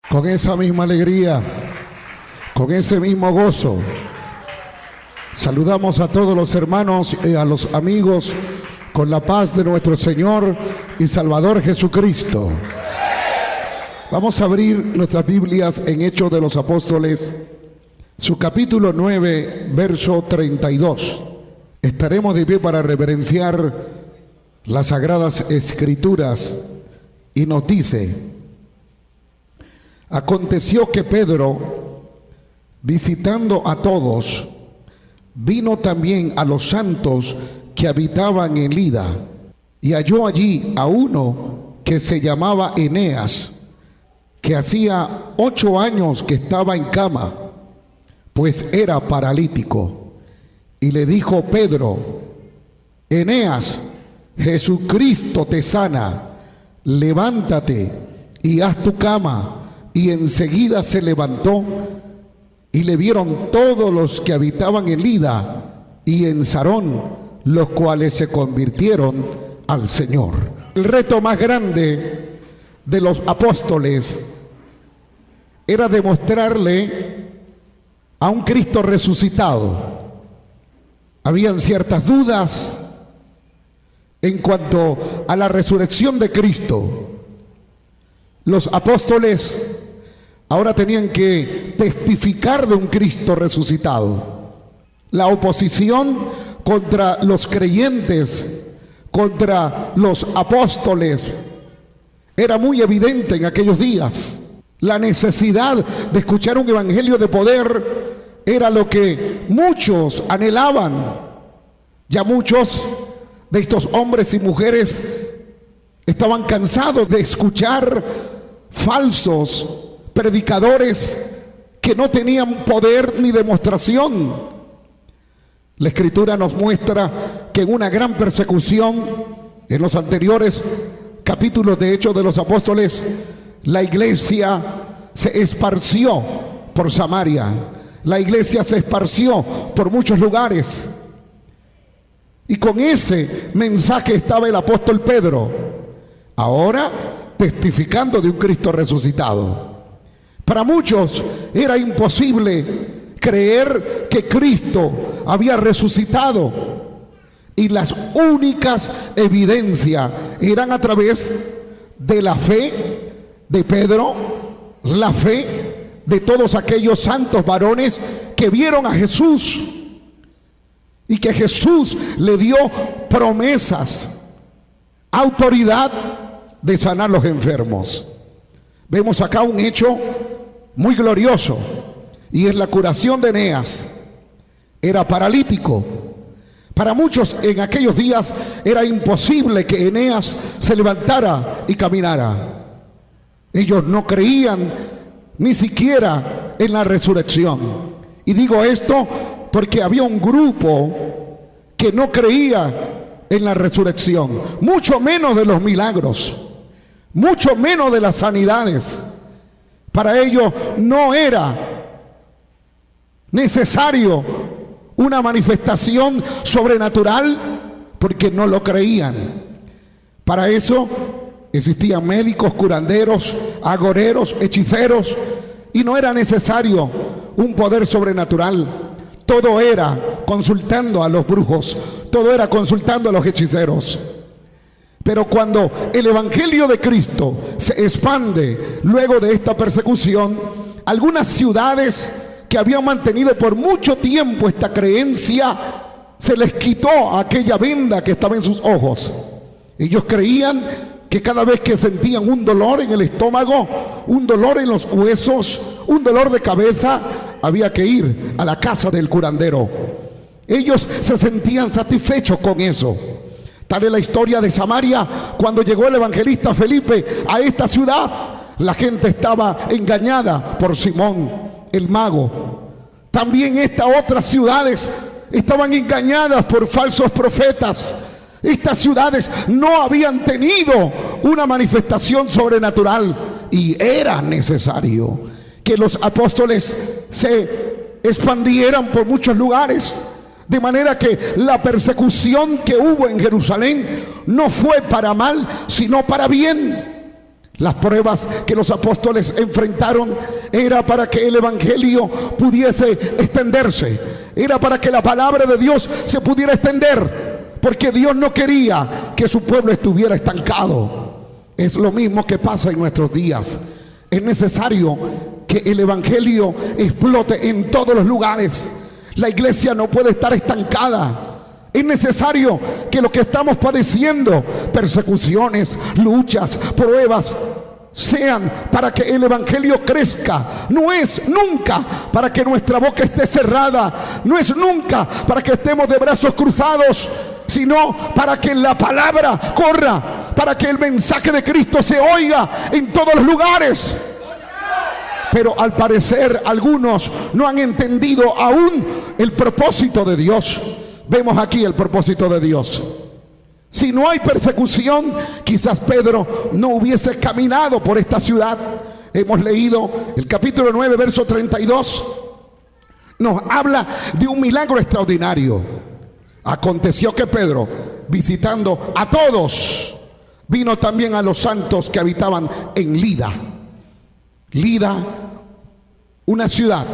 Con esa misma alegría, con ese mismo gozo, saludamos a todos los hermanos y a los amigos con la paz de nuestro Señor y Salvador Jesucristo. Vamos a abrir nuestras Biblias en Hechos de los Apóstoles, su capítulo 9, verso 32. Estaremos de pie para reverenciar las Sagradas Escrituras y nos dice: aconteció que Pedro, visitando a todos, vino también a los santos que habitaban en Lida, y halló allí a uno que se llamaba Eneas, que hacía 8 años que estaba en cama, pues era paralítico. Y le dijo Pedro: Eneas, Jesucristo te sana, levántate y haz tu cama. Y enseguida se levantó, y le vieron todos los que habitaban en Lida y en Sarón, los cuales se convirtieron al Señor. El reto más grande de los apóstoles era demostrarle a un Cristo resucitado. Habían ciertas dudas en cuanto a la resurrección de Cristo. Los apóstoles ahora tenían que testificar de un Cristo resucitado. La oposición contra los creyentes, contra los apóstoles, era muy evidente en aquellos días. La necesidad de escuchar un evangelio de poder era lo que muchos anhelaban. Ya muchos de estos hombres y mujeres estaban cansados de escuchar falsos predicadores que no tenían poder ni demostración. La Escritura nos muestra que en una gran persecución, en los anteriores capítulos de Hechos de los Apóstoles, la iglesia se esparció por Samaria, la iglesia se esparció por muchos lugares, y con ese mensaje estaba el apóstol Pedro, ahora testificando de un Cristo resucitado. Para muchos era imposible creer que Cristo había resucitado, y las únicas evidencias eran a través de la fe de Pedro, la fe de todos aquellos santos varones que vieron a Jesús y que Jesús le dio promesas, autoridad de sanar los enfermos. Vemos acá un hecho muy glorioso, y es la curación de Eneas. Era paralítico. Para muchos en aquellos días era imposible que Eneas se levantara y caminara. Ellos no creían ni siquiera en la resurrección. Y digo esto porque había un grupo que no creía en la resurrección, mucho menos de los milagros, mucho menos de las sanidades. Para ellos no era necesario una manifestación sobrenatural, porque no lo creían. Para eso existían médicos, curanderos, agoreros, hechiceros, y no era necesario un poder sobrenatural. Todo era consultando a los brujos, todo era consultando a los hechiceros. Pero cuando el evangelio de Cristo se expande luego de esta persecución, algunas ciudades que habían mantenido por mucho tiempo esta creencia, se les quitó aquella venda que estaba en sus ojos. Ellos creían que cada vez que sentían un dolor en el estómago, un dolor en los huesos, un dolor de cabeza, había que ir a la casa del curandero. Ellos se sentían satisfechos con eso. Tal es la historia de Samaria. Cuando llegó el evangelista Felipe a esta ciudad, la gente estaba engañada por Simón el mago. También estas otras ciudades estaban engañadas por falsos profetas. Estas ciudades no habían tenido una manifestación sobrenatural, y era necesario que los apóstoles se expandieran por muchos lugares. De manera que la persecución que hubo en Jerusalén no fue para mal, sino para bien. Las pruebas que los apóstoles enfrentaron era para que el evangelio pudiese extenderse, era para que la palabra de Dios se pudiera extender, porque Dios no quería que su pueblo estuviera estancado. Es lo mismo que pasa en nuestros días. Es necesario que el evangelio explote en todos los lugares. La iglesia no puede estar estancada. Es necesario que lo que estamos padeciendo, persecuciones, luchas, pruebas, sean para que el evangelio crezca. No es nunca para que nuestra boca esté cerrada, no es nunca para que estemos de brazos cruzados, sino para que la palabra corra, para que el mensaje de Cristo se oiga en todos los lugares. Pero al parecer algunos no han entendido aún el propósito de Dios. Vemos aquí el propósito de Dios. Si no hay persecución, quizás Pedro no hubiese caminado por esta ciudad. Hemos leído el capítulo 9, verso 32. Nos habla de un milagro extraordinario. Aconteció que Pedro, visitando a todos, vino también a los santos que habitaban en Lida. Lida, una ciudad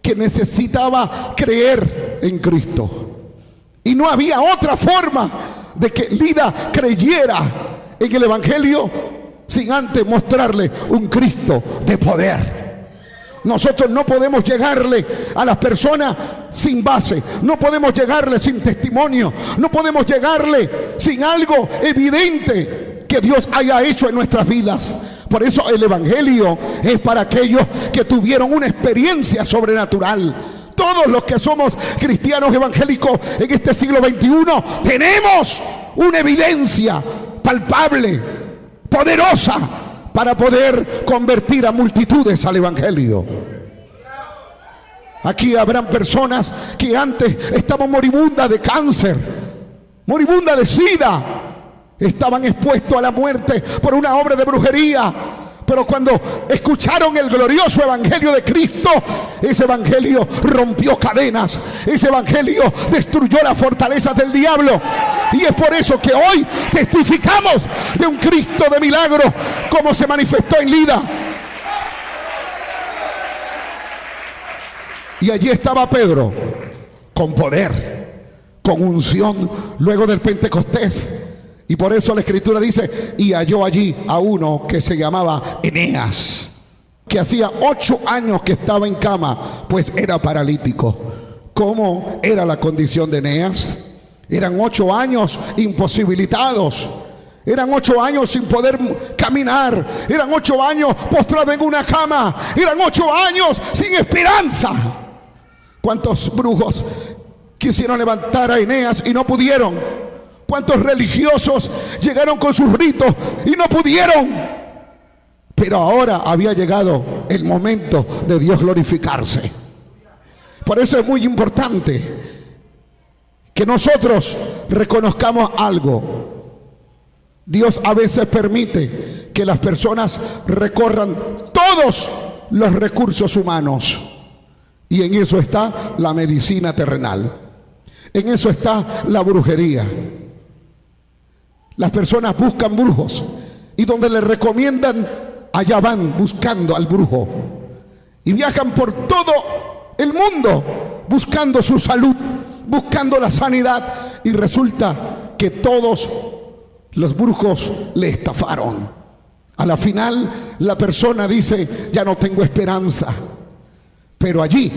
que necesitaba creer en Cristo. Y no había otra forma de que Lida creyera en el evangelio sin antes mostrarle un Cristo de poder. Nosotros no podemos llegarle a las personas sin base, no podemos llegarle sin testimonio, no podemos llegarle sin algo evidente que Dios haya hecho en nuestras vidas. Por eso el evangelio es para aquellos que tuvieron una experiencia sobrenatural. Todos los que somos cristianos evangélicos en este siglo XXI tenemos una evidencia palpable, poderosa, para poder convertir a multitudes al evangelio. Aquí habrán personas que antes estaban moribundas de cáncer, moribundas de SIDA, estaban expuestos a la muerte por una obra de brujería. Pero cuando escucharon el glorioso evangelio de Cristo, ese evangelio rompió cadenas, ese evangelio destruyó las fortalezas del diablo. Y es por eso que hoy testificamos de un Cristo de milagro, como se manifestó en Lida. Y allí estaba Pedro, con poder, con unción, luego del Pentecostés. Y por eso la escritura dice, y halló allí a uno que se llamaba Eneas, que hacía 8 años que estaba en cama, pues era paralítico. ¿Cómo era la condición de Eneas? Eran 8 años imposibilitados. Eran 8 años sin poder caminar. Eran 8 años postrado en una cama. Eran 8 años sin esperanza. ¿Cuántos brujos quisieron levantar a Eneas y no pudieron? ¿Cuántos religiosos llegaron con sus ritos y no pudieron? Pero ahora había llegado el momento de Dios glorificarse. Por eso es muy importante que nosotros reconozcamos algo. Dios a veces permite que las personas recorran todos los recursos humanos. Y en eso está la medicina terrenal. En eso está la brujería. Las personas buscan brujos y donde les recomiendan, allá van buscando al brujo. Y viajan por todo el mundo buscando su salud, buscando la sanidad. Y resulta que todos los brujos le estafaron. A la final la persona dice, ya no tengo esperanza. Pero allí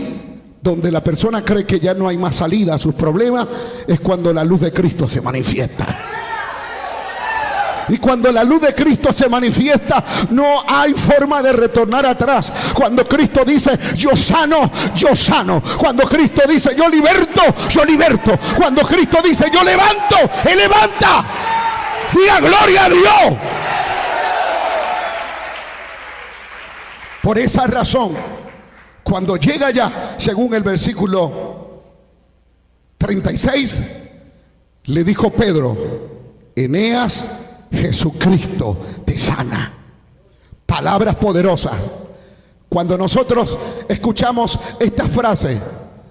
donde la persona cree que ya no hay más salida a sus problemas, es cuando la luz de Cristo se manifiesta. Y cuando la luz de Cristo se manifiesta, no hay forma de retornar atrás. Cuando Cristo dice, yo sano, yo sano. Cuando Cristo dice, yo liberto, yo liberto. Cuando Cristo dice, yo levanto, Él levanta. Diga gloria a Dios. Por esa razón, cuando llega ya, según el versículo 36, le dijo Pedro, Eneas, Jesucristo te sana. Palabras poderosas. Cuando nosotros escuchamos esta frase,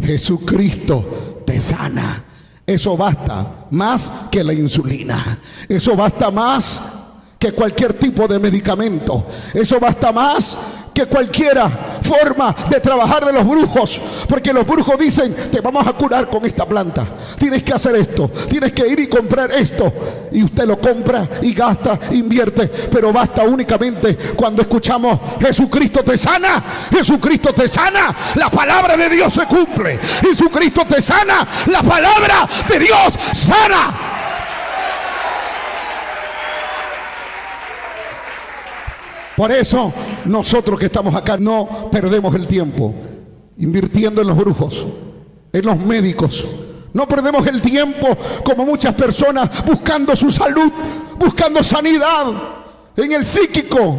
Jesucristo te sana, eso basta más que la insulina. Eso basta más que cualquier tipo de medicamento. Eso basta más que cualquiera forma de trabajar de los brujos, porque los brujos dicen: te vamos a curar con esta planta, tienes que hacer esto, tienes que ir y comprar esto, y usted lo compra y gasta, invierte. Pero basta únicamente cuando escuchamos: Jesucristo te sana, Jesucristo te sana, la palabra de Dios se cumple, Jesucristo te sana, la palabra de Dios sana. Por eso nosotros que estamos acá no perdemos el tiempo invirtiendo en los brujos, en los médicos. No perdemos el tiempo como muchas personas buscando su salud, buscando sanidad en el psíquico,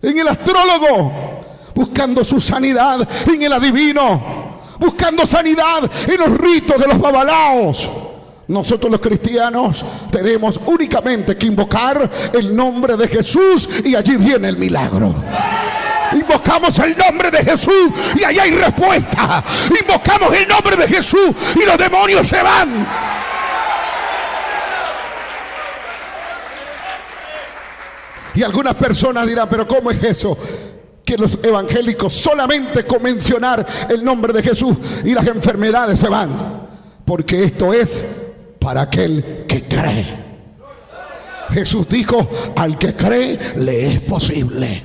en el astrólogo, buscando su sanidad en el adivino, buscando sanidad en los ritos de los babalaos. Nosotros los cristianos tenemos únicamente que invocar el nombre de Jesús y allí viene el milagro. Invocamos el nombre de Jesús y allá hay respuesta. Invocamos el nombre de Jesús y los demonios se van. Y algunas personas dirán: pero ¿cómo es eso? Que los evangélicos solamente con mencionar el nombre de Jesús y las enfermedades se van. Porque esto es para aquel que cree. Jesús dijo: al que cree le es posible.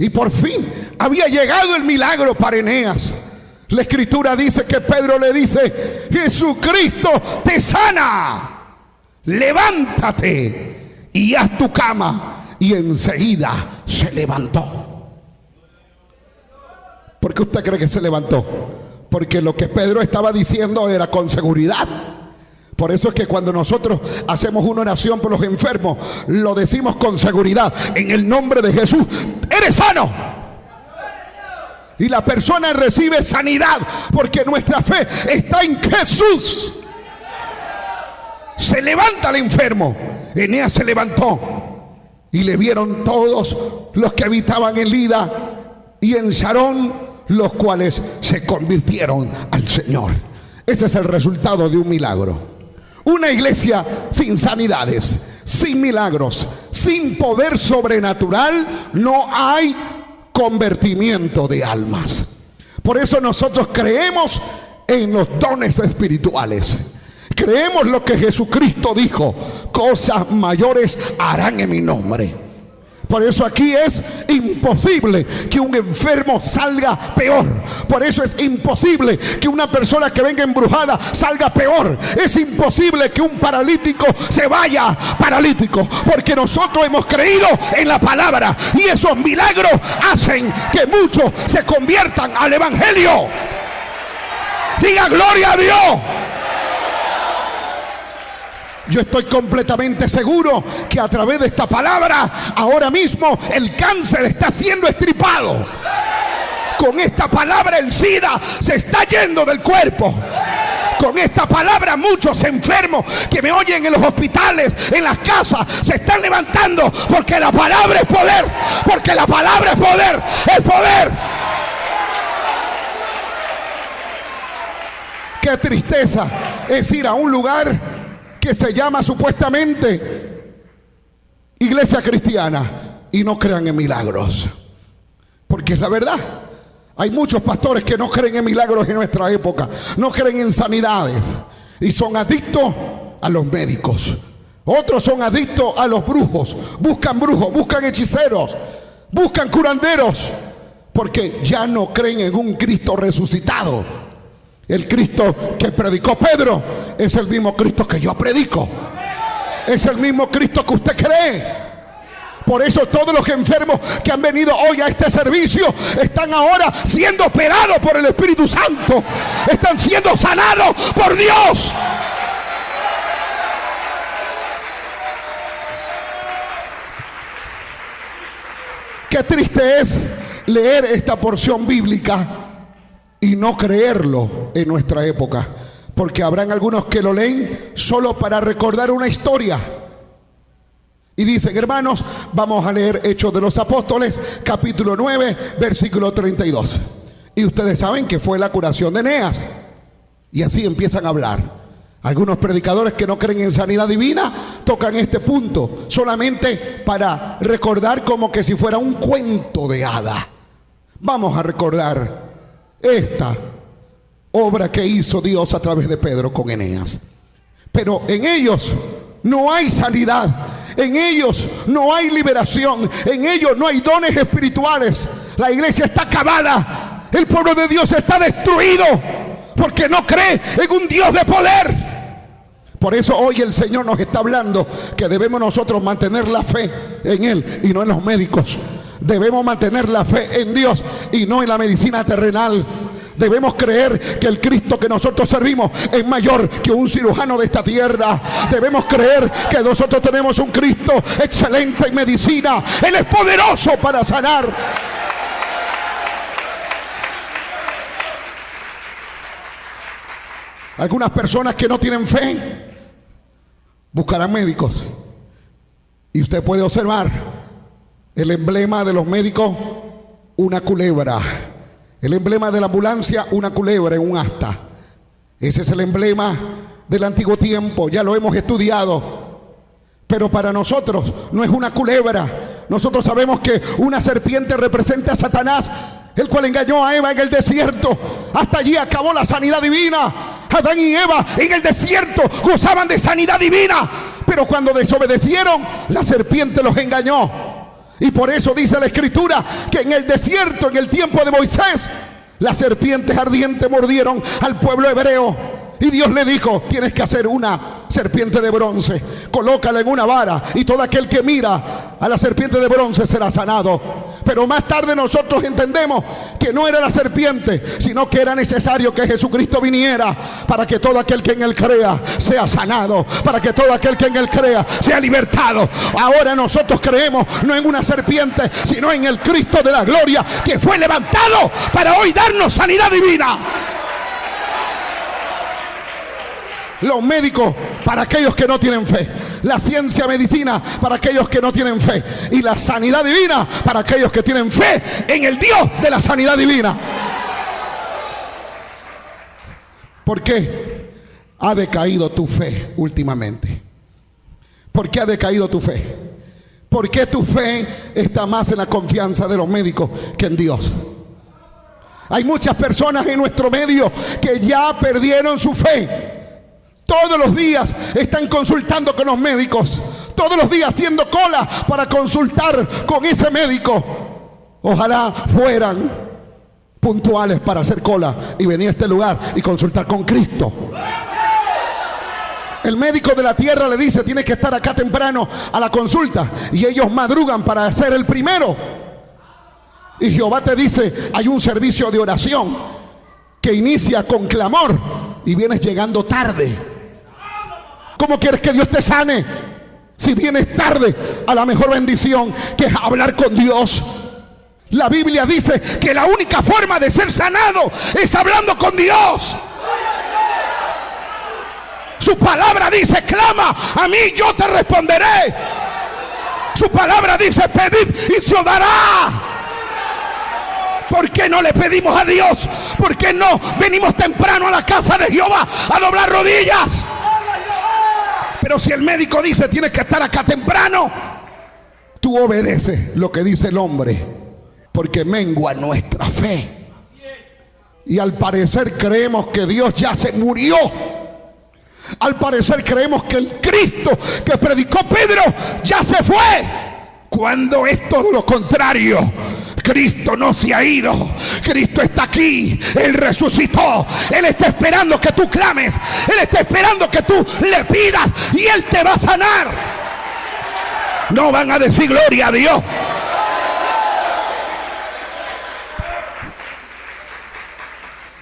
Y por fin había llegado el milagro para Eneas. La escritura dice que Pedro le dice: Jesucristo te sana, levántate y haz tu cama. Y enseguida se levantó. ¿Por qué usted cree que se levantó? Porque lo que Pedro estaba diciendo era con seguridad. Por eso es que cuando nosotros hacemos una oración por los enfermos, lo decimos con seguridad: en el nombre de Jesús, eres sano. Y la persona recibe sanidad porque nuestra fe está en Jesús. Se levanta el enfermo. Eneas se levantó y le vieron todos los que habitaban en Lida y en Sarón, los cuales se convirtieron al Señor. Ese es el resultado de un milagro. Una iglesia sin sanidades, sin milagros, sin poder sobrenatural, no hay convertimiento de almas. Por eso nosotros creemos en los dones espirituales. Creemos lo que Jesucristo dijo: cosas mayores harán en mi nombre. Por eso aquí es imposible que un enfermo salga peor. Por eso es imposible que una persona que venga embrujada salga peor. Es imposible que un paralítico se vaya paralítico, porque nosotros hemos creído en la palabra, y esos milagros hacen que muchos se conviertan al evangelio. Diga gloria a Dios. Yo estoy completamente seguro que a través de esta palabra ahora mismo el cáncer está siendo extirpado. Con esta palabra el SIDA se está yendo del cuerpo. Con esta palabra muchos enfermos que me oyen en los hospitales, en las casas, se están levantando, porque la palabra es poder. Porque la palabra es poder. Es poder. Qué tristeza es ir a un lugar que se llama supuestamente iglesia cristiana y no crean en milagros. Porque es la verdad. Hay muchos pastores que no creen en milagros en nuestra época, no creen en sanidades y son adictos a los médicos. Otros son adictos a los brujos, buscan hechiceros, buscan curanderos, porque ya no creen en un Cristo resucitado. El Cristo que predicó Pedro es el mismo Cristo que yo predico. Es el mismo Cristo que usted cree. Por eso todos los enfermos que han venido hoy a este servicio están ahora siendo operados por el Espíritu Santo. Están siendo sanados por Dios. Qué triste es leer esta porción bíblica y no creerlo en nuestra época, porque habrán algunos que lo leen solo para recordar una historia y dicen: hermanos, vamos a leer Hechos de los Apóstoles, capítulo 9, versículo 32, y ustedes saben que fue la curación de Eneas, y así empiezan a hablar. Algunos predicadores que no creen en sanidad divina tocan este punto solamente para recordar como que si fuera un cuento de hada. Vamos a recordar esta obra que hizo Dios a través de Pedro con Eneas. Pero en ellos no hay sanidad, en ellos no hay liberación, en ellos no hay dones espirituales. La iglesia está acabada, el pueblo de Dios está destruido porque no cree en un Dios de poder. Por eso hoy el Señor nos está hablando que debemos nosotros mantener la fe en Él y no en los médicos. Debemos mantener la fe en Dios y no en la medicina terrenal. Debemos creer que el Cristo que nosotros servimos es mayor que un cirujano de esta tierra. Debemos creer que nosotros tenemos un Cristo excelente en medicina. Él es poderoso para sanar. Algunas personas que no tienen fe buscarán médicos. Y usted puede observar el emblema de los médicos, una culebra. El emblema de la ambulancia, una culebra en un asta. Ese es el emblema del antiguo tiempo, ya lo hemos estudiado. Pero para nosotros no es una culebra. Nosotros sabemos que una serpiente representa a Satanás, el cual engañó a Eva en el desierto. Hasta allí acabó la sanidad divina. Adán y Eva en el desierto gozaban de sanidad divina, pero cuando desobedecieron, la serpiente los engañó. Y por eso dice la Escritura que en el desierto, en el tiempo de Moisés, las serpientes ardientes mordieron al pueblo hebreo. Y Dios le dijo: tienes que hacer una serpiente de bronce, colócala en una vara, y todo aquel que mira a la serpiente de bronce será sanado. Pero más tarde nosotros entendemos que no era la serpiente, sino que era necesario que Jesucristo viniera para que todo aquel que en Él crea sea sanado, para que todo aquel que en Él crea sea libertado. Ahora nosotros creemos no en una serpiente, sino en el Cristo de la gloria, que fue levantado para hoy darnos sanidad divina. Los médicos para aquellos que no tienen fe, la ciencia medicina para aquellos que no tienen fe, y la sanidad divina para aquellos que tienen fe en el Dios de la sanidad divina. ¿Por qué ha decaído tu fe últimamente? ¿Por qué ha decaído tu fe? ¿Por qué tu fe está más en la confianza de los médicos que en Dios? Hay muchas personas en nuestro medio que ya perdieron su fe. Todos los días están consultando con los médicos. Todos los días haciendo cola para consultar con ese médico. Ojalá fueran puntuales para hacer cola y venir a este lugar y consultar con Cristo. El médico de la tierra le dice: tienes que estar acá temprano a la consulta, y ellos madrugan para ser el primero. Y Jehová te dice: hay un servicio de oración que inicia con clamor y vienes llegando tarde. ¿Cómo quieres que Dios te sane si vienes tarde a la mejor bendición, que es hablar con Dios? La Biblia dice que la única forma de ser sanado es hablando con Dios. Su palabra dice: clama a mí, yo te responderé. Su palabra dice: pedid y se os dará. ¿Por qué no le pedimos a Dios? ¿Por qué no venimos temprano a la casa de Jehová a doblar rodillas? Pero si el médico dice: tienes que estar acá temprano, tú obedeces lo que dice el hombre, porque mengua nuestra fe. Y al parecer creemos que Dios ya se murió. Al parecer creemos que el Cristo que predicó Pedro ya se fue, cuando es todo lo contrario. Cristo no se ha ido, Cristo está aquí, Él resucitó, Él está esperando que tú clames, Él está esperando que tú le pidas y Él te va a sanar. No van a decir gloria a Dios.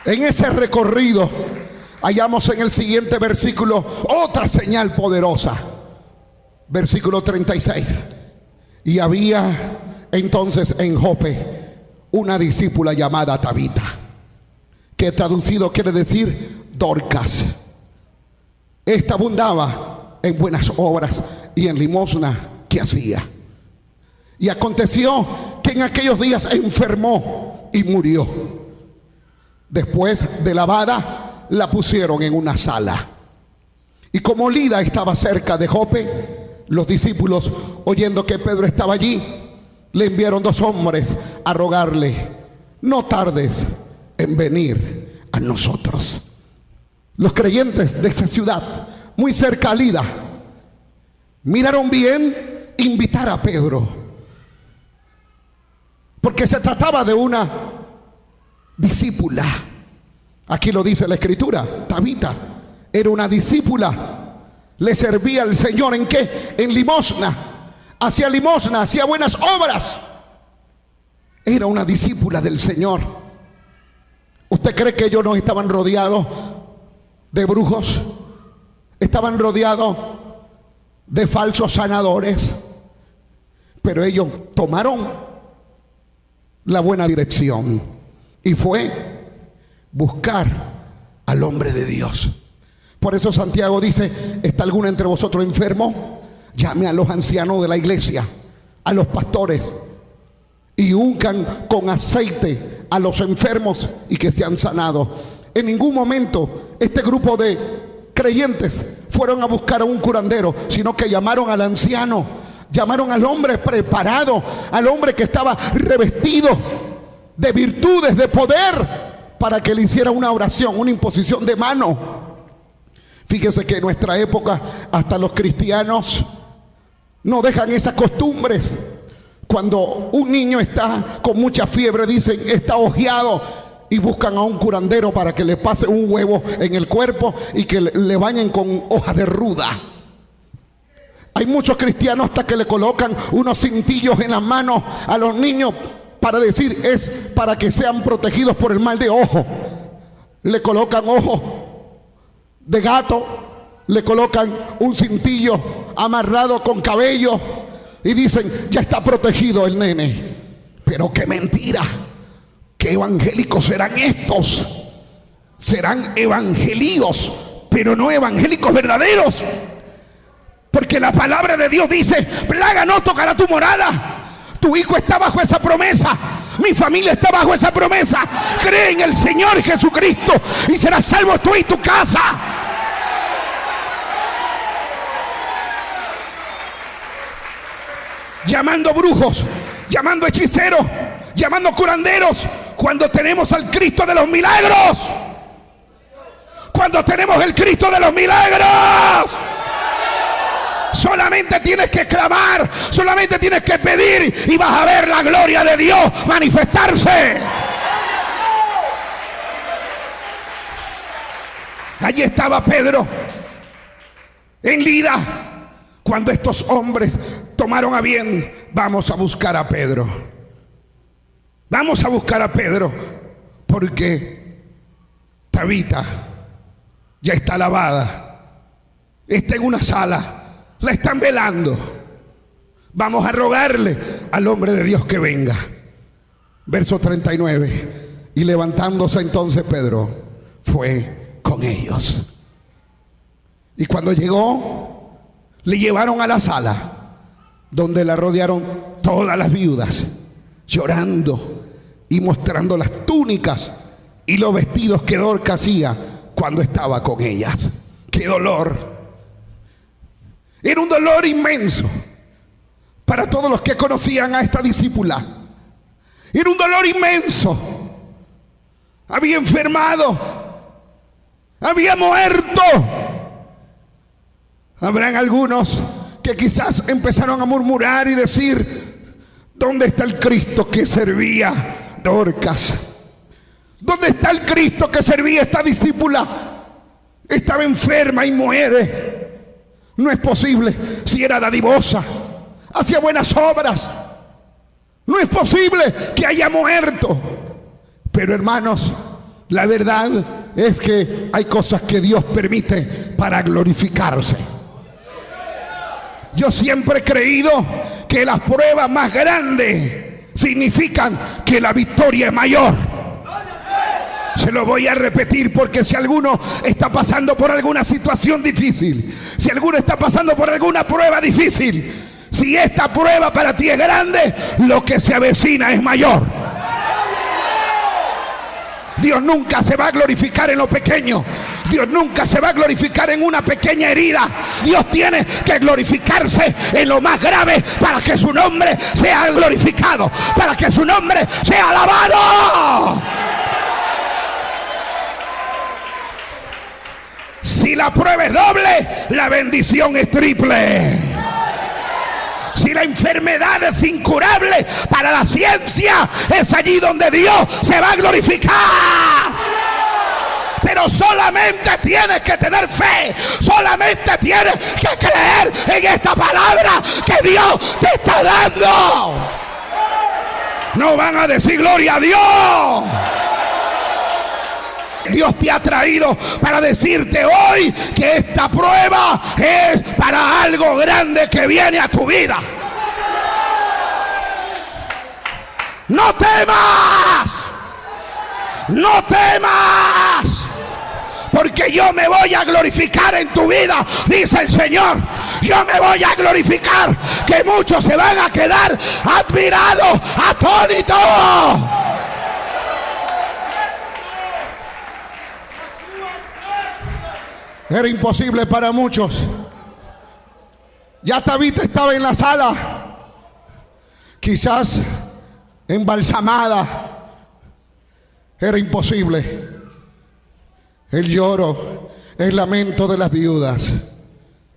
En ese recorrido hallamos en el siguiente versículo otra señal poderosa. Versículo 36. Y había entonces en Jope una discípula llamada Tabita, que traducido quiere decir Dorcas. Esta abundaba en buenas obras y en limosna que hacía. Y aconteció que en aquellos días enfermó y murió. Después de lavada, la pusieron en una sala. Y como Lida estaba cerca de Jope, los discípulos, oyendo que Pedro estaba allí, le enviaron 2 hombres a rogarle: no tardes en venir a nosotros. Los creyentes de esta ciudad, muy cerca a Lida, miraron bien invitar a Pedro, porque se trataba de una discípula. Aquí lo dice la escritura, Tabita era una discípula, le servía al Señor. ¿En qué? En limosna, hacía buenas obras. Era una discípula del Señor. ¿Usted cree que ellos no estaban rodeados de brujos? Estaban rodeados de falsos sanadores, pero ellos tomaron la buena dirección y fue buscar al hombre de Dios. Por eso Santiago dice: ¿está alguno entre vosotros enfermo? Llame a los ancianos de la iglesia, a los pastores, y uncan con aceite a los enfermos y que sean sanados. En ningún momento este grupo de creyentes fueron a buscar a un curandero, sino que llamaron al anciano, llamaron al hombre preparado, al hombre que estaba revestido de virtudes, de poder, para que le hiciera una oración, una imposición de mano. Fíjese que en nuestra época hasta los cristianos no dejan esas costumbres. Cuando un niño está con mucha fiebre, dicen está ojeado, y buscan a un curandero para que le pase un huevo en el cuerpo y que le bañen con hoja de ruda. Hay muchos cristianos hasta que le colocan unos cintillos en las manos a los niños para decir es para que sean protegidos por el mal de ojo. Le colocan ojo de gato, le colocan un cintillo amarrado con cabello y dicen ya está protegido el nene. Pero qué mentira. ¿Qué evangélicos serán estos? Serán evangelíos, pero no evangélicos verdaderos. Porque la palabra de Dios dice: plaga no tocará tu morada. Tu hijo está bajo esa promesa, mi familia está bajo esa promesa. Cree en el Señor Jesucristo y serás salvo tú y tu casa. Llamando brujos, llamando hechiceros, llamando curanderos, cuando tenemos al Cristo de los milagros. Cuando tenemos el Cristo de los milagros, solamente tienes que clamar, solamente tienes que pedir y vas a ver la gloria de Dios manifestarse. Allí estaba Pedro en Lida, cuando estos hombres tomaron a bien: vamos a buscar a Pedro, vamos a buscar a Pedro, porque Tabita ya está lavada, está en una sala, la están velando. Vamos a rogarle al hombre de Dios que venga. Verso 39. Y levantándose entonces Pedro fue con ellos. Y cuando llegó, le llevaron a la sala, donde la rodearon todas las viudas, llorando y mostrando las túnicas y los vestidos que Dorcas hacía cuando estaba con ellas. ¡Qué dolor! Era un dolor inmenso para todos los que conocían a esta discípula. Era un dolor inmenso. Había enfermado, había muerto. Habrán algunos que quizás empezaron a murmurar y decir: ¿dónde está el Cristo que servía Dorcas? ¿Dónde está el Cristo que servía esta discípula? Estaba enferma y muere. No es posible. Si era dadivosa, hacía buenas obras, no es posible que haya muerto. Pero hermanos, la verdad es que hay cosas que Dios permite para glorificarse. Yo siempre he creído que las pruebas más grandes significan que la victoria es mayor. Se lo voy a repetir, porque si alguno está pasando por alguna situación difícil, si alguno está pasando por alguna prueba difícil, si esta prueba para ti es grande, lo que se avecina es mayor. Dios nunca se va a glorificar en lo pequeño. Dios nunca se va a glorificar en una pequeña herida. Dios tiene que glorificarse en lo más grave para que su nombre sea glorificado, para que su nombre sea alabado. Si la prueba es doble, la bendición es triple. Si la enfermedad es incurable, para la ciencia es allí donde Dios se va a glorificar. Pero solamente tienes que tener fe, solamente tienes que creer en esta palabra que Dios te está dando. No van a decir gloria a Dios. Dios te ha traído para decirte hoy que esta prueba es para algo grande que viene a tu vida. No temas, no temas, porque yo me voy a glorificar en tu vida, dice el Señor. Yo me voy a glorificar, que muchos se van a quedar admirados, atónitos. Era imposible para muchos. Ya Tabita estaba en la sala, quizás embalsamada. Era imposible. El lloro, el lamento de las viudas,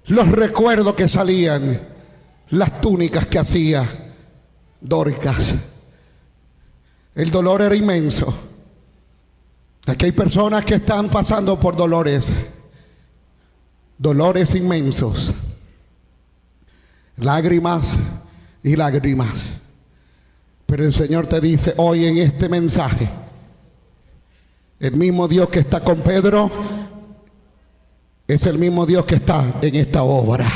los recuerdos que salían, las túnicas que hacía Dorcas. El dolor era inmenso. Aquí hay personas que están pasando por dolores inmensos, lágrimas y lágrimas. Pero el Señor te dice hoy en este mensaje, el mismo Dios que está con Pedro es el mismo Dios que está en esta obra.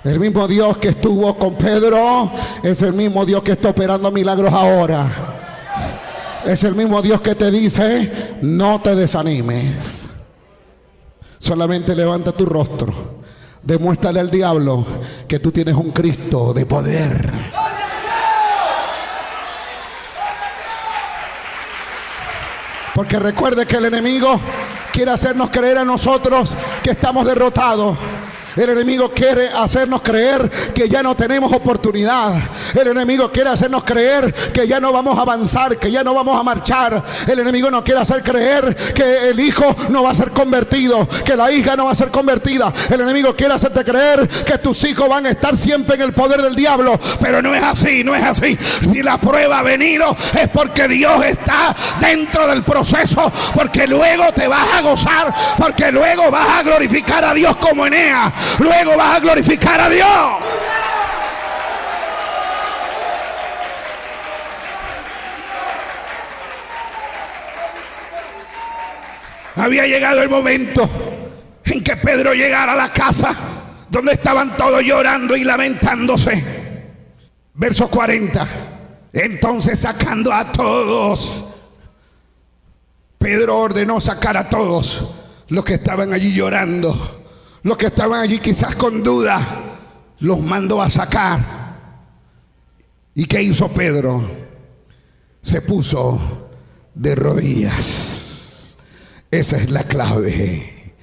El mismo Dios que estuvo con Pedro es el mismo Dios que está operando milagros ahora. Es el mismo Dios que te dice: no te desanimes. Solamente levanta tu rostro. Demuéstrale al diablo que tú tienes un Cristo de poder. Porque recuerde que el enemigo quiere hacernos creer a nosotros que estamos derrotados. El enemigo quiere hacernos creer que ya no tenemos oportunidad. El enemigo quiere hacernos creer que ya no vamos a avanzar, que ya no vamos a marchar. El enemigo nos quiere hacer creer que el hijo no va a ser convertido, que la hija no va a ser convertida. El enemigo quiere hacerte creer que tus hijos van a estar siempre en el poder del diablo. Pero no es así, no es así. Si la prueba ha venido es porque Dios está dentro del proceso, porque luego te vas a gozar, porque luego vas a glorificar a Dios como Eneas. Luego vas a glorificar a Dios. Había llegado el momento en que Pedro llegara a la casa donde estaban todos llorando y lamentándose. Verso 40. Entonces, sacando a todos, Pedro ordenó sacar a todos los que estaban allí llorando. Los que estaban allí quizás con duda, los mandó a sacar. ¿Y qué hizo Pedro? Se puso de rodillas. Esa es la clave.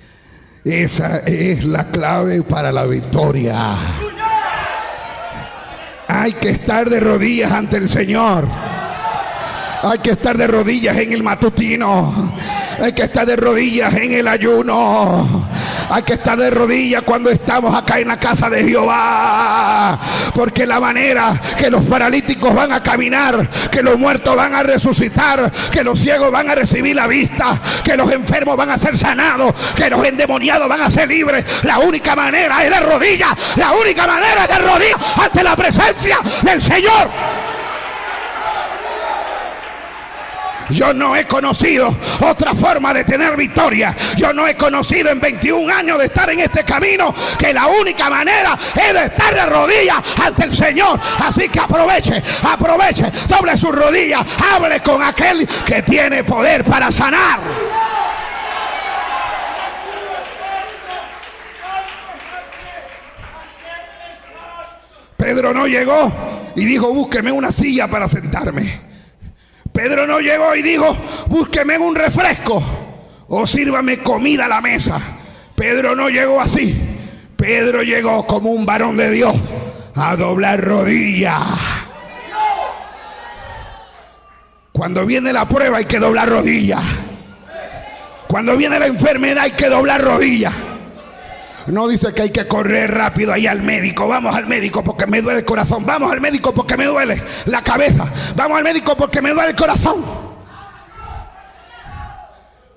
Esa es la clave para la victoria. Hay que estar de rodillas ante el Señor. Hay que estar de rodillas en el matutino. Hay que estar de rodillas en el ayuno. Hay que estar de rodillas cuando estamos acá en la casa de Jehová. Porque la manera que los paralíticos van a caminar, que los muertos van a resucitar, que los ciegos van a recibir la vista, que los enfermos van a ser sanados, que los endemoniados van a ser libres, la única manera es de rodillas. La única manera es de rodillas ante la presencia del Señor. Yo no he conocido otra forma de tener victoria. Yo no he conocido en 21 años de estar en este camino que la única manera es de estar de rodillas ante el Señor. Así que aproveche, doble sus rodillas, hable con aquel que tiene poder para sanar. Pedro no llegó y dijo: búsqueme una silla para sentarme. Pedro no llegó y dijo: búsqueme un refresco o sírvame comida a la mesa. Pedro no llegó así. Pedro llegó como un varón de Dios a doblar rodillas. Cuando viene la prueba hay que doblar rodillas. Cuando viene la enfermedad hay que doblar rodillas. No dice que hay que correr rápido ahí al médico. Vamos al médico porque me duele el corazón. Vamos al médico porque me duele la cabeza. Vamos al médico porque me duele el corazón.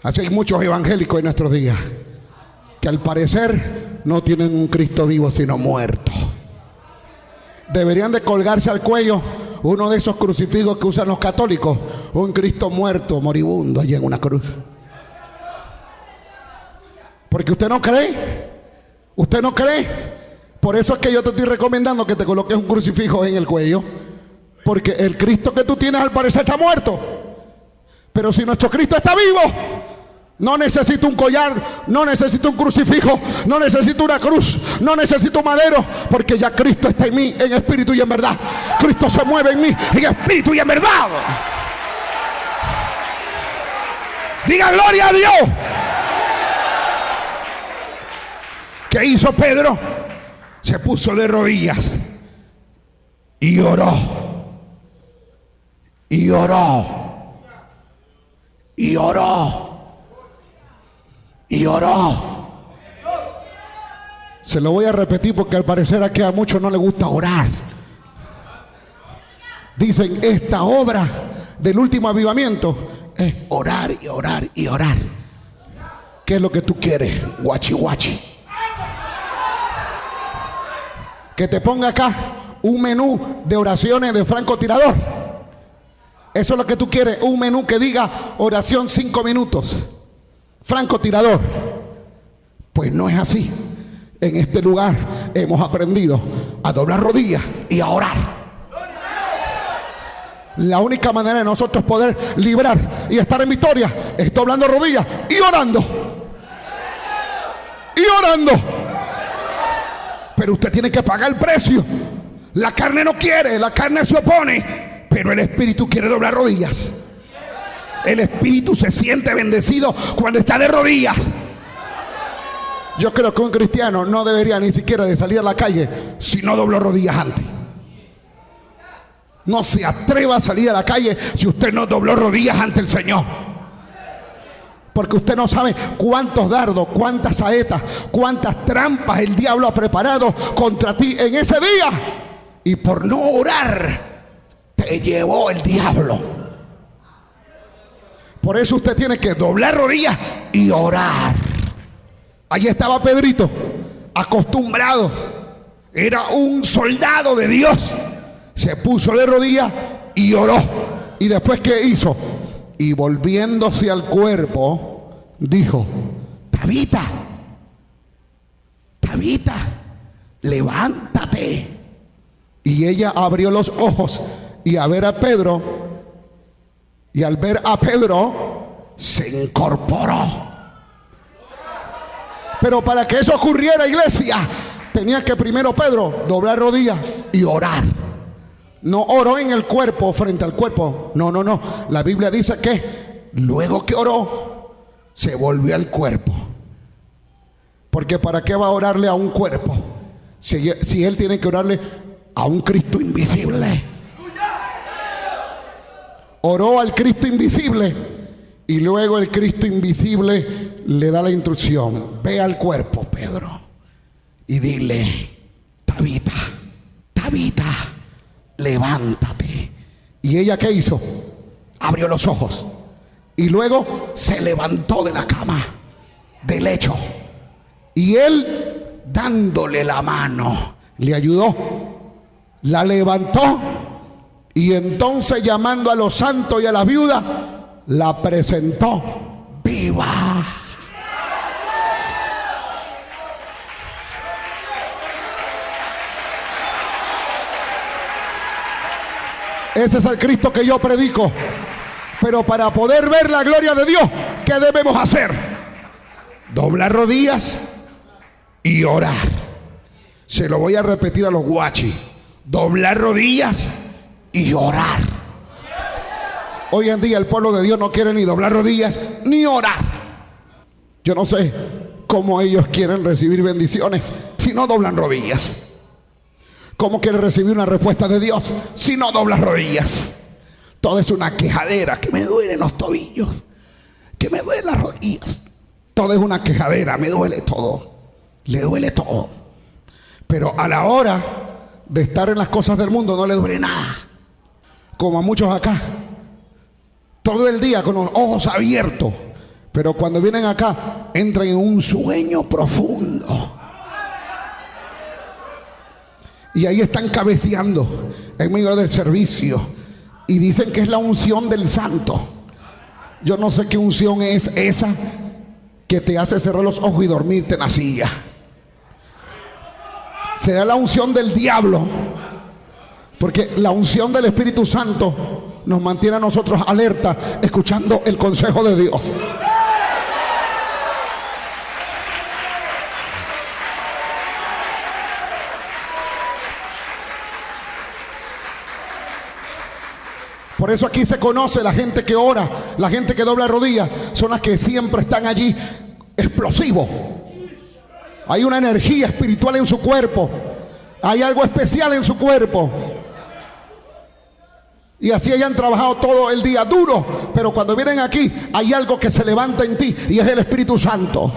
Así hay muchos evangélicos en nuestros días que al parecer no tienen un Cristo vivo sino muerto. Deberían de colgarse al cuello uno de esos crucifijos que usan los católicos. Un Cristo muerto, moribundo, allí en una cruz. Porque usted no cree. ¿Usted no cree? Por eso es que yo te estoy recomendando que te coloques un crucifijo en el cuello. Porque el Cristo que tú tienes al parecer está muerto. Pero si nuestro Cristo está vivo, no necesito un collar, no necesito un crucifijo, no necesito una cruz, no necesito un madero, porque ya Cristo está en mí, en espíritu y en verdad. Cristo se mueve en mí, en espíritu y en verdad. Diga gloria a Dios. ¿Qué hizo Pedro? Se puso de rodillas y oró. Y oró. Y oró. Y oró. Se lo voy a repetir porque al parecer aquí a muchos no les gusta orar. Dicen, esta obra del último avivamiento es orar y orar y orar. ¿Qué es lo que tú quieres? Guachi guachi. Que te ponga acá un menú de oraciones de francotirador. Eso es lo que tú quieres, un menú que diga oración 5 minutos, francotirador. Pues no es así. En este lugar hemos aprendido a doblar rodillas y a orar. La única manera de nosotros poder librar y estar en victoria es doblando rodillas y orando. Y orando. Pero usted tiene que pagar el precio. La carne no quiere, la carne se opone, pero el espíritu quiere doblar rodillas. El espíritu se siente bendecido cuando está de rodillas. Yo creo que un cristiano no debería ni siquiera de salir a la calle si no dobló rodillas antes. No se atreva a salir a la calle si usted no dobló rodillas ante el Señor. Porque usted no sabe cuántos dardos, cuántas saetas, cuántas trampas el diablo ha preparado contra ti en ese día. Y por no orar, te llevó el diablo. Por eso usted tiene que doblar rodillas y orar. Allí estaba Pedrito, acostumbrado. Era un soldado de Dios. Se puso de rodillas y oró. ¿Y después qué hizo? Y volviéndose al cuerpo, dijo: Tabita, Tabita, levántate. Y ella abrió los ojos y a ver a Pedro, y al ver a Pedro se incorporó. Pero para que eso ocurriera, iglesia, tenía que primero Pedro doblar rodillas y orar. No oró en el cuerpo, frente al cuerpo. No, no, no. La Biblia dice que luego que oró, se volvió al cuerpo. Porque ¿para qué va a orarle a un cuerpo? Si él tiene que orarle a un Cristo invisible. Oró al Cristo invisible y luego el Cristo invisible le da la instrucción: ve al cuerpo, Pedro, y dile: Tabita, Tabita, levántate. ¿Y ella qué hizo? Abrió los ojos y luego se levantó de la cama, del lecho, y él, dándole la mano, le ayudó, la levantó, y entonces, llamando a los santos y a las viudas, la presentó viva. Ese es el Cristo que yo predico. Pero para poder ver la gloria de Dios, ¿qué debemos hacer? Doblar rodillas y orar. Se lo voy a repetir a los guachis: doblar rodillas y orar. Hoy en día el pueblo de Dios no quiere ni doblar rodillas ni orar. Yo no sé cómo ellos quieren recibir bendiciones si no doblan rodillas. ¿Cómo quieren recibir una respuesta de Dios si no doblan rodillas? Todo es una quejadera, que me duelen los tobillos, que me duelen las rodillas. Todo es una quejadera, me duele todo, le duele todo. Pero a la hora de estar en las cosas del mundo no le duele nada. Como a muchos acá, todo el día con los ojos abiertos, pero cuando vienen acá entran en un sueño profundo y ahí están cabeceando en medio del servicio y dicen que es la unción del santo. Yo no sé qué unción es esa que te hace cerrar los ojos y dormirte en la silla. Será la unción del diablo, porque la unción del Espíritu Santo nos mantiene a nosotros alerta, escuchando el consejo de Dios. Por eso aquí se conoce la gente que ora, la gente que dobla rodillas, son las que siempre están allí explosivos. Hay una energía espiritual en su cuerpo, hay algo especial en su cuerpo. Y así hayan trabajado todo el día duro, pero cuando vienen aquí hay algo que se levanta en ti y es el Espíritu Santo.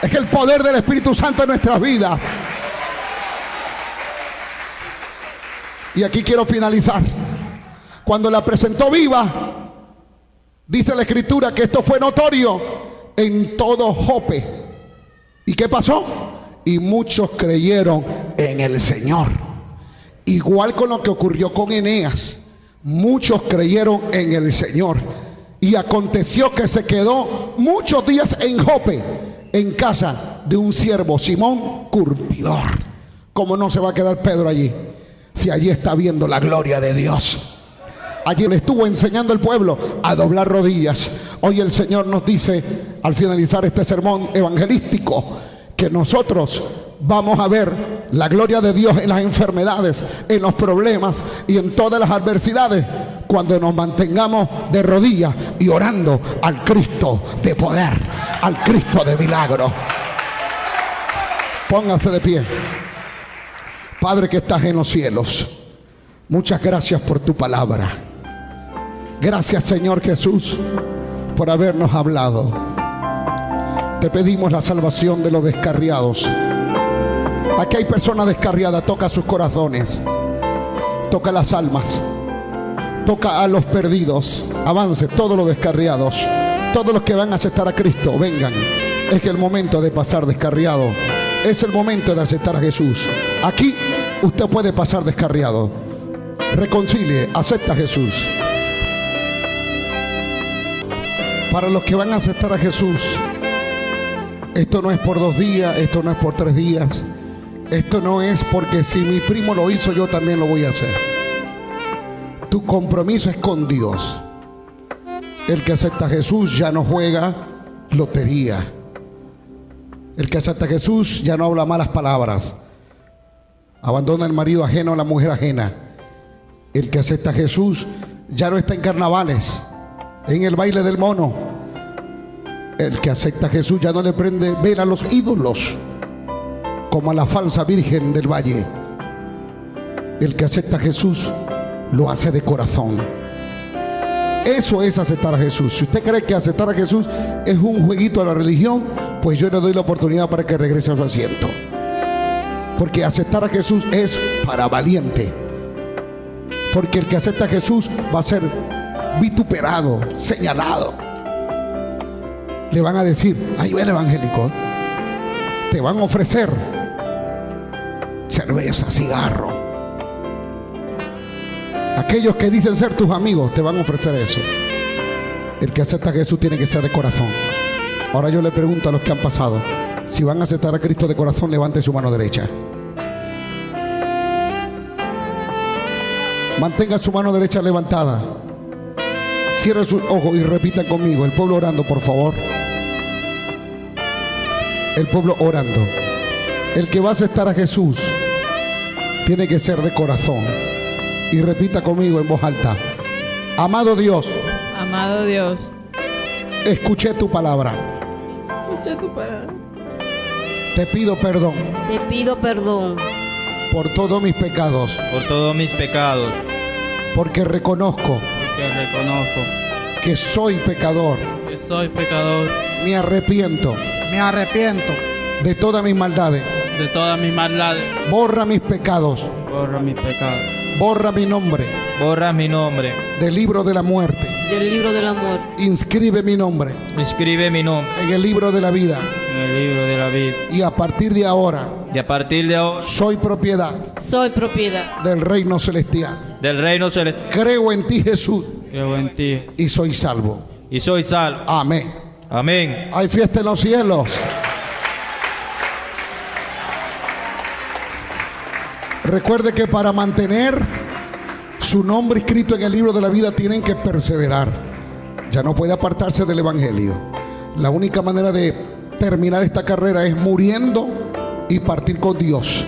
Es el poder del Espíritu Santo en nuestras vidas. Y aquí quiero finalizar. Cuando la presentó viva, dice la Escritura que esto fue notorio en todo Jope. ¿Y qué pasó? Y muchos creyeron en el Señor. Igual con lo que ocurrió con Eneas, muchos creyeron en el Señor. Y aconteció que se quedó muchos días en Jope, en casa de un siervo, Simón curtidor. ¿Cómo no se va a quedar Pedro allí? Si allí está viendo la gloria de Dios. Allí le estuvo enseñando al pueblo a doblar rodillas. Hoy el Señor nos dice, al finalizar este sermón evangelístico, que nosotros vamos a ver la gloria de Dios en las enfermedades, en los problemas y en todas las adversidades, cuando nos mantengamos de rodillas y orando al Cristo de poder, al Cristo de milagro. Póngase de pie. Padre que estás en los cielos, muchas gracias por tu palabra. Gracias, Señor Jesús, por habernos hablado. Te pedimos la salvación de los descarriados. Aquí hay personas descarriadas. Toca sus corazones, toca las almas, toca a los perdidos. Avance todos los descarriados, todos los que van a aceptar a Cristo. Vengan, es que el momento de pasar descarriado, es el momento de aceptar a Jesús. Aquí usted puede pasar descarriado. Reconcilie, acepta a Jesús. Para los que van a aceptar a Jesús, esto no es por 2 días, esto no es por 3 días, esto no es porque si mi primo lo hizo yo también lo voy a hacer. Tu compromiso es con Dios. El que acepta a Jesús ya no juega lotería. El que acepta a Jesús ya no habla malas palabras, abandona el marido ajeno a la mujer ajena. El que acepta a Jesús ya no está en carnavales, en el baile del mono. El que acepta a Jesús ya no le prende vela a los ídolos, como a la falsa virgen del valle. El que acepta a Jesús lo hace de corazón. Eso es aceptar a Jesús. Si usted cree que aceptar a Jesús es un jueguito de la religión, pues yo le doy la oportunidad para que regrese a su asiento. Porque aceptar a Jesús es para valiente. Porque el que acepta a Jesús va a ser vituperado, señalado. Le van a decir, ahí va el evangélico. Te van a ofrecer cerveza, cigarro. Aquellos que dicen ser tus amigos te van a ofrecer eso. El que acepta a Jesús tiene que ser de corazón. Ahora yo le pregunto a los que han pasado, si van a aceptar a Cristo de corazón, levante su mano derecha. Mantenga su mano derecha levantada. Cierre sus ojos y repitan conmigo. El pueblo orando, por favor. El pueblo orando. El que va a aceptar a Jesús tiene que ser de corazón. Y repita conmigo en voz alta. Amado Dios, Amado Dios, escuché tu palabra. escucha tu palabra. Te pido perdón Te pido perdón por todos mis pecados, por todos mis pecados, porque reconozco porque reconozco que soy pecador. que soy pecador, Me arrepiento Me arrepiento de todas mis maldades. de todas mis maldades, Borra mis pecados. borra mis pecados, Borra mi nombre borra mi nombre, del libro de la muerte. del libro del amor. Inscribe mi nombre inscribe mi nombre en el libro de la vida. en el libro de la vida, Y a partir de ahora y a partir de ahora soy propiedad Soy propiedad del reino celestial. del reino celestial. Creo en ti, Jesús, Creo en ti y soy salvo. y soy salvo. Amén. Amén. Hay fiesta en los cielos. Recuerde que para mantener su nombre escrito en el libro de la vida tienen que perseverar. Ya no puede apartarse del evangelio. La única manera de terminar esta carrera es muriendo y partir con Dios,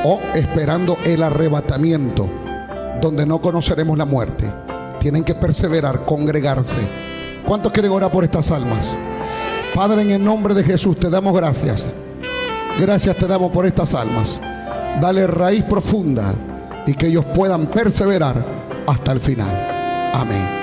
o esperando el arrebatamiento, donde no conoceremos la muerte. Tienen que perseverar, congregarse. ¿Cuántos quieren orar por estas almas? Padre, en el nombre de Jesús te damos gracias. Gracias te damos por estas almas. Dale raíz profunda y que ellos puedan perseverar hasta el final. Amén.